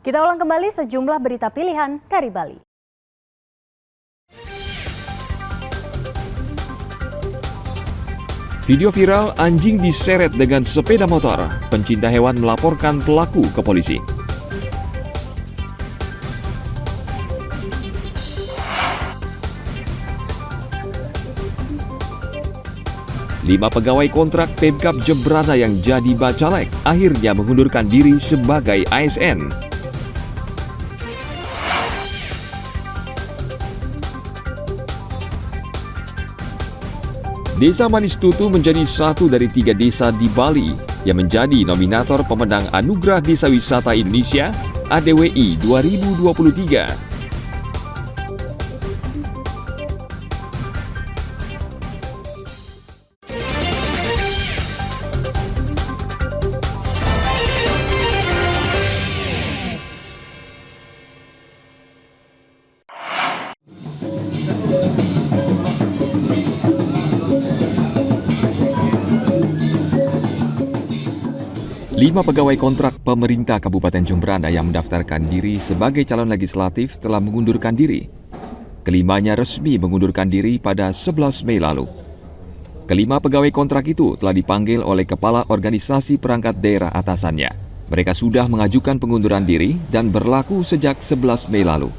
Kita ulang kembali sejumlah berita pilihan dari Bali. Video viral anjing diseret dengan sepeda motor. Pencinta hewan melaporkan pelaku ke polisi. Lima pegawai kontrak Pemkab Jembrana yang jadi bacalek akhirnya mengundurkan diri sebagai ASN. Desa Manis Tutu menjadi satu dari 3 desa di Bali yang menjadi nominator pemenang Anugerah Desa Wisata Indonesia ADWI 2023. Lima pegawai kontrak pemerintah Kabupaten Jembrana yang mendaftarkan diri sebagai calon legislatif telah mengundurkan diri. Kelimanya resmi mengundurkan diri pada 11 Mei lalu. Kelima pegawai kontrak itu telah dipanggil oleh Kepala Organisasi Perangkat Daerah atasannya. Mereka sudah mengajukan pengunduran diri dan berlaku sejak 11 Mei lalu.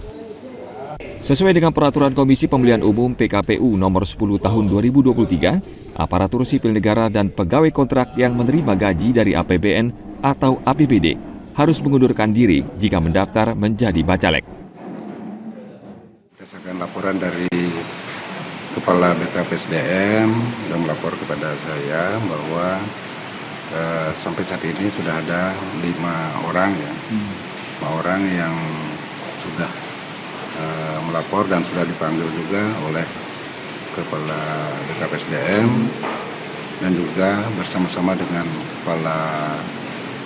Sesuai dengan Peraturan Komisi Pemilihan Umum PKPU Nomor 10 Tahun 2023, aparatur sipil negara dan pegawai kontrak yang menerima gaji dari APBN atau APBD harus mengundurkan diri jika mendaftar menjadi bacalek. Berdasarkan laporan dari Kepala BKPSDM yang melapor kepada saya bahwa sampai saat ini sudah ada 5 orang ya, 5 orang yang sudah melapor dan sudah dipanggil juga oleh Kepala BKPSDM dan juga bersama-sama dengan Kepala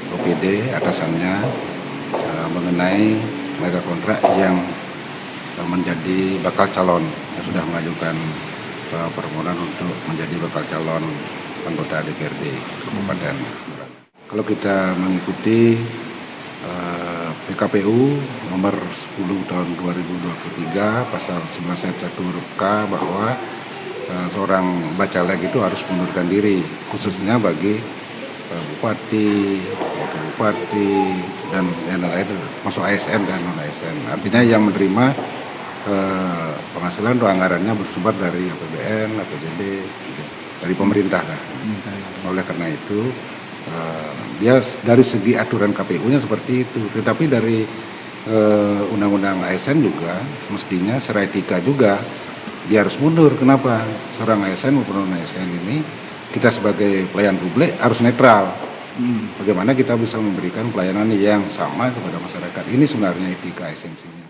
OPD atasannya mengenai mega kontrak yang menjadi bakal calon yang sudah mengajukan permohonan untuk menjadi bakal calon anggota DPRD Kabupaten. Kalau kita mengikuti PKPU nomor 10 tahun 2023 pasal 11 ayat 1 huruf K bahwa seorang bacalek itu harus mengundurkan diri khususnya bagi bupati, wakil bupati dan yang lain masuk ASN dan non ASN. Artinya yang menerima penghasilan atau anggarannya bersumber dari APBN, APBD, dari pemerintah kan. Oleh karena itu dia dari segi aturan KPU-nya seperti itu, tetapi dari undang-undang ASN juga mestinya secara etika juga dia harus mundur. Kenapa? Seorang ASN maupun non ASN ini kita sebagai pelayan publik harus netral. Bagaimana kita bisa memberikan pelayanan yang sama kepada masyarakat, ini sebenarnya etika esensinya.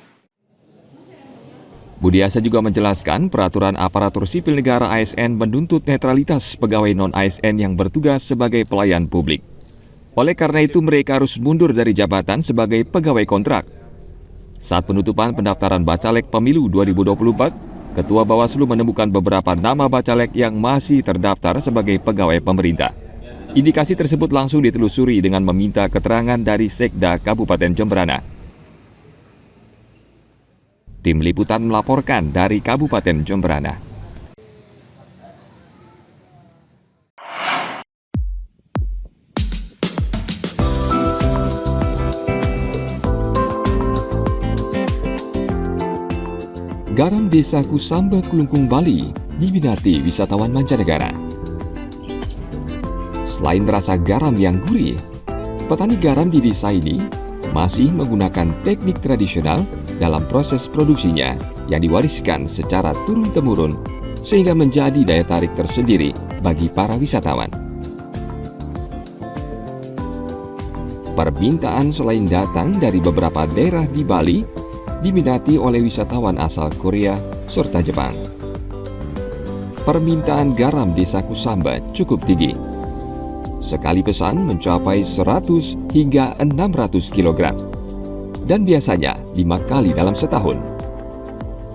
Budiasa juga menjelaskan peraturan aparatur sipil negara ASN menuntut netralitas pegawai non-ASN yang bertugas sebagai pelayan publik. Oleh karena itu mereka harus mundur dari jabatan sebagai pegawai kontrak. Saat penutupan pendaftaran bacalek pemilu 2024, Ketua Bawaslu menemukan beberapa nama bacalek yang masih terdaftar sebagai pegawai pemerintah. Indikasi tersebut langsung ditelusuri dengan meminta keterangan dari Sekda Kabupaten Jembrana. Tim Liputan melaporkan dari Kabupaten Jembrana. Garam Desa Kusamba, Kelungkung, Bali diminati wisatawan mancanegara. Selain rasa garam yang gurih, petani garam di desa ini masih menggunakan teknik tradisional dalam proses produksinya yang diwariskan secara turun-temurun sehingga menjadi daya tarik tersendiri bagi para wisatawan. Permintaan selain datang dari beberapa daerah di Bali diminati oleh wisatawan asal Korea serta Jepang. Permintaan garam Desa Kusamba cukup tinggi. Sekali pesan mencapai 100 hingga 600 kg. Dan biasanya 5 kali dalam setahun.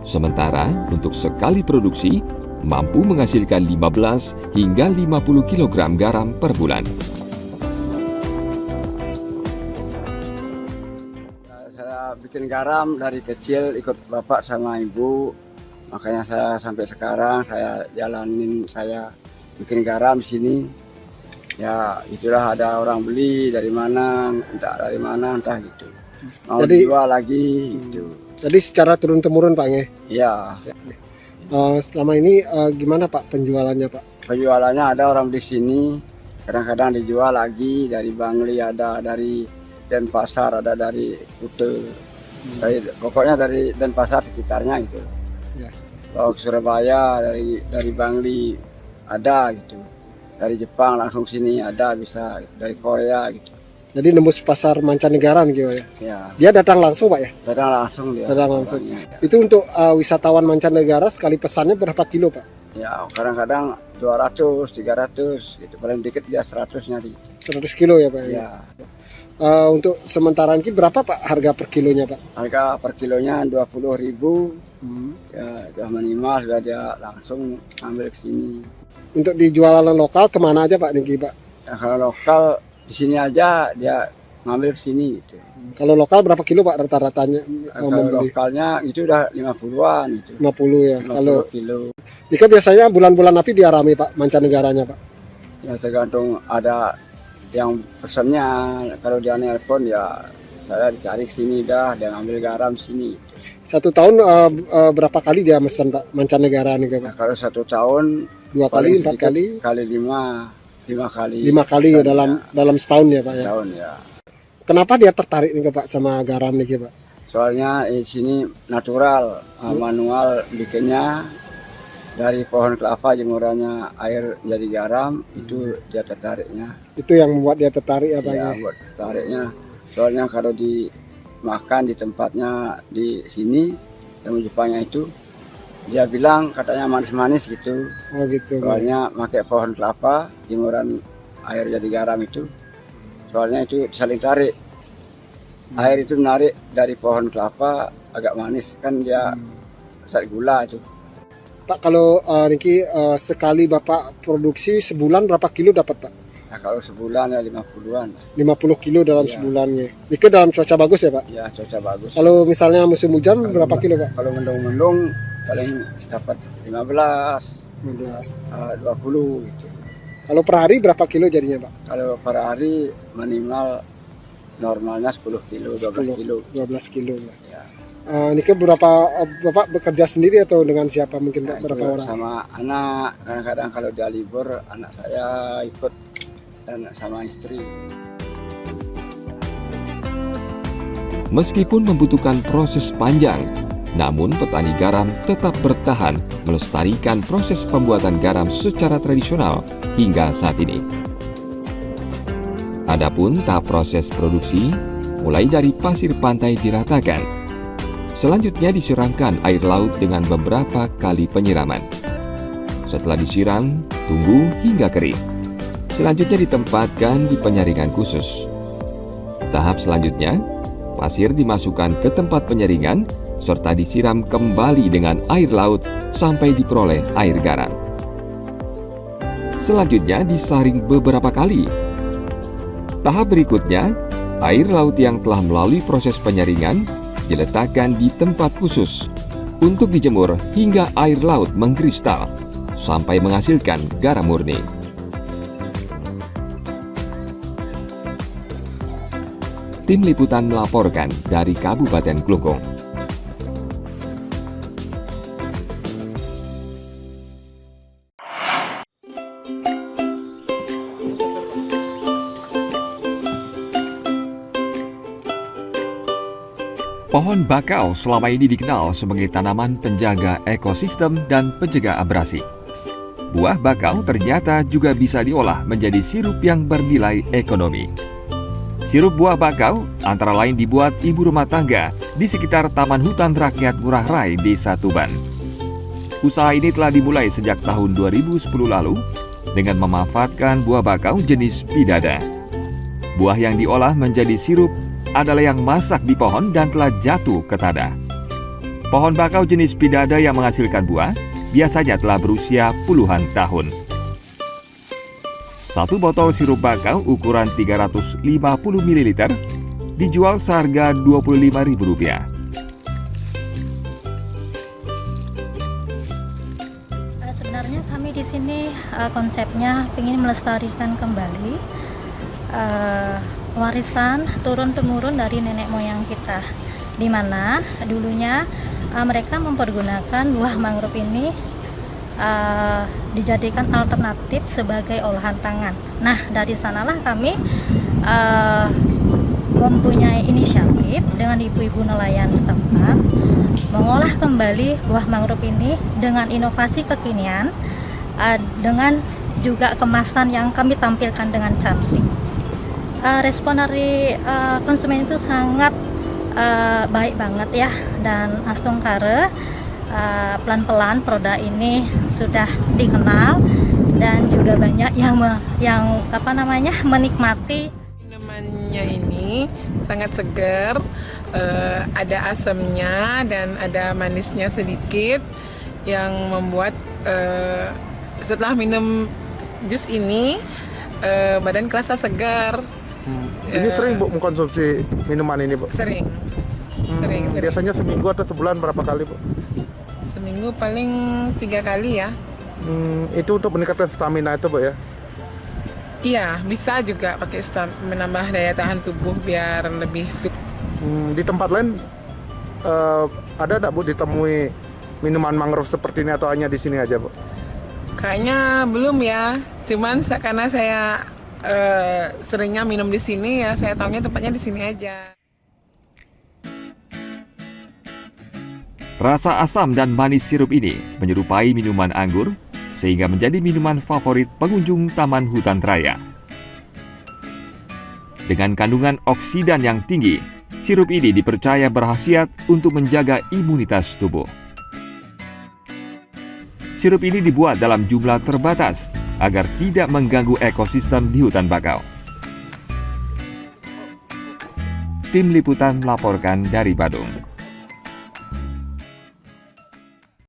Sementara untuk sekali produksi mampu menghasilkan 15 hingga 50 kg garam per bulan. bikin garam dari kecil ikut bapak sama ibu. Makanya saya sampai sekarang saya jalanin, saya bikin garam di sini. Ya itulah, ada orang beli dari mana entah gitu. Mau Jadi- dijual lagi gitu. Jadi secara turun-temurun Pak ya. Ya, Selama ini gimana Pak penjualannya Pak? penjualannya ada orang di sini, kadang-kadang dijual lagi dari Bangli, ada dari Denpasar, ada dari Kute, pokoknya dari Denpasar sekitarnya gitu. Ya. Kalau ke Surabaya dari Bangli ada gitu, dari Jepang langsung sini ada, bisa dari Korea gitu. Jadi nembus pasar mancanegara gitu ya. Ya, Dia datang langsung Pak ya? datang langsung dia. Datang langsung. orangnya. Itu untuk wisatawan mancanegara sekali pesannya berapa kilo Pak? Ya, kadang-kadang 200, 300 gitu, paling dikit dia 100 nyari. 100 kilo ya Pak ya? Ya, Untuk sementara ini berapa Pak harga per kilonya Pak? harga per kilonya 20.000. Hmm. Ya, sudah minimal, sudah dia langsung ambil ke sini. Untuk di jualan lokal kemana aja Pak Niki Pak? Ya, kalau lokal di sini aja dia ngambil ke sini gitu. Kalau lokal berapa kilo Pak rata-ratanya Kalau membeli? lokalnya itu udah 50-an itu. 50 ya. 50 Kalau kilo. Niki biasanya bulan-bulan api dia rame Pak mancanegaranya Pak. Ya tergantung, ada yang pesannya, kalau dia nelpon ya saya dicari ke sini, dah dia ngambil garam sini. Satu tahun berapa kali dia pesan Pak mancanegara nih Ya, Pak? kalau 1 tahun 2 kali, paling 4 sedikit kali? kali 5 kali. 5 kali ya pesannya. dalam setahun ya Pak ya. Tahun ya. Kenapa dia tertarik nih Pak sama garam nih Pak? Soalnya di sini natural, manual bikinnya dari pohon kelapa, jemurannya air jadi garam, itu dia tertariknya. Itu yang membuat dia tertarik ya Pak ya. Ya, buat tertariknya. Soalnya kalau dimakan di tempatnya di sini, yang Jepangnya itu, dia bilang katanya manis-manis gitu. Oh gitu Pak. Soalnya pakai pohon kelapa, jemuran air jadi garam itu. Soalnya itu saling tarik. Air itu menarik dari pohon kelapa, agak manis kan dia, saat gula itu. Pak kalau Niki sekali Bapak produksi sebulan berapa kilo dapat Pak? Nah, kalau sebulan ya 50-an. 50 kilo dalam Iya. sebulannya. Niki dalam cuaca bagus ya Pak? Ya cuaca bagus. Kalau misalnya musim hujan Kalau berapa kilo Pak? Kalau mendung-mendung paling dapat 15, 15. 20 gitu. Kalau per hari berapa kilo jadinya Pak? Kalau per hari minimal normalnya 10 kilo, 12 kilo. 12 kilo ya. Ya. Niki berapa Bapak bekerja sendiri atau dengan siapa mungkin Pak? Nah, Berapa itu orang? sama anak, kadang-kadang kalau dia libur anak saya ikut, dan sama istri. Meskipun membutuhkan proses panjang, namun petani garam tetap bertahan melestarikan proses pembuatan garam secara tradisional hingga saat ini. Adapun tahap proses produksi mulai dari pasir pantai diratakan. Selanjutnya disiramkan air laut dengan beberapa kali penyiraman. Setelah disiram, tunggu hingga kering. Selanjutnya ditempatkan di penyaringan khusus. Tahap selanjutnya, pasir dimasukkan ke tempat penyaringan serta disiram kembali dengan air laut sampai diperoleh air garam. Selanjutnya disaring beberapa kali. Tahap berikutnya, air laut yang telah melalui proses penyaringan diletakkan di tempat khusus untuk dijemur hingga air laut mengkristal sampai menghasilkan garam murni. Tim Liputan melaporkan dari Kabupaten Klungkung. Pohon bakau selama ini dikenal sebagai tanaman penjaga ekosistem dan pencegah abrasi. Buah bakau ternyata juga bisa diolah menjadi sirup yang bernilai ekonomi. Sirup buah bakau antara lain dibuat ibu rumah tangga di sekitar Taman Hutan Rakyat Ngurah Rai, Desa Tuban. Usaha ini telah dimulai sejak tahun 2010 lalu dengan memanfaatkan buah bakau jenis pidada. Buah yang diolah menjadi sirup adalah yang masak di pohon dan telah jatuh ke tanah. Pohon bakau jenis pidada yang menghasilkan buah biasanya telah berusia puluhan tahun. Satu botol sirup bakau ukuran 350 ml dijual seharga Rp25.000. Sebenarnya kami di sini konsepnya ingin melestarikan kembali warisan turun-temurun dari nenek moyang kita, di mana dulunya mereka mempergunakan buah mangrove ini dijadikan alternatif sebagai olahan pangan. Nah, dari sanalah kami mempunyai inisiatif dengan ibu-ibu nelayan setempat mengolah kembali buah mangrove ini dengan inovasi kekinian, dengan juga kemasan yang kami tampilkan dengan cantik. Respon dari konsumen itu sangat baik banget ya, dan Astungkare pelan-pelan produk ini sudah dikenal dan juga banyak yang menikmati. Minumannya ini sangat segar, ada asamnya dan ada manisnya sedikit yang membuat setelah minum jus ini badan kerasa segar. Ini sering Bu mengkonsumsi minuman ini Bu? Sering. Sering. Biasanya seminggu atau sebulan berapa kali Bu? Seminggu paling 3 kali ya. Itu untuk meningkatkan stamina itu Bu ya? Iya, bisa juga pakai menambah daya tahan tubuh biar lebih fit. Di tempat lain ada nggak Bu ditemui minuman mangrove seperti ini atau hanya di sini aja Bu? Kayaknya belum ya. Cuman karena saya seringnya minum di sini ya, saya tahunya tempatnya di sini aja. Rasa asam dan manis sirup ini menyerupai minuman anggur, sehingga menjadi minuman favorit pengunjung Taman Hutan Raya. Dengan kandungan oksidan yang tinggi, sirup ini dipercaya berkhasiat untuk menjaga imunitas tubuh. Sirup ini dibuat dalam jumlah terbatas agar tidak mengganggu ekosistem di hutan bakau. Tim Liputan melaporkan dari Badung.